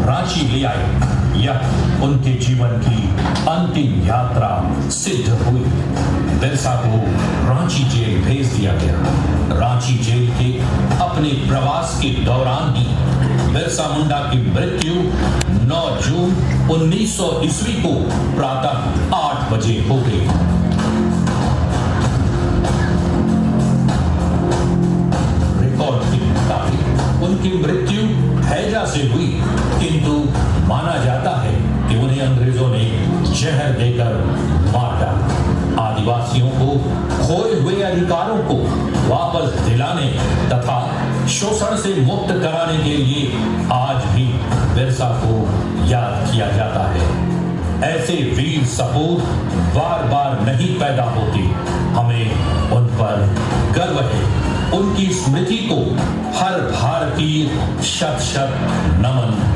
रांची ले आए। यह उनके जीवन की अंतिम यात्रा सिद्ध हुई। बिरसा को रांची जेल भेज दिया गया। रांची जेल के अपने प्रवास के दौरान ही बिरसा मुंडा की मृत्यु 9 जून 1900 ईस्वी को प्रातः 8 बजे हो गई। रिकॉर्ड के मुताबिक उनकी मृत्यु हैजा से हुई, किंतु माना जाता है कि उन्हें अंग्रेजों ने जहर देकर मार डाला। आदिवासियों को खोए हुए अधिकारों को वापस दिलाने तथा शोषण से मुक्त कराने के लिए आज भी बिरसा को याद किया जाता है। ऐसे वीर सपूत बार बार नहीं पैदा होते। हमें उन पर गर्व है। उनकी स्मृति को हर भारतीय शत शत नमन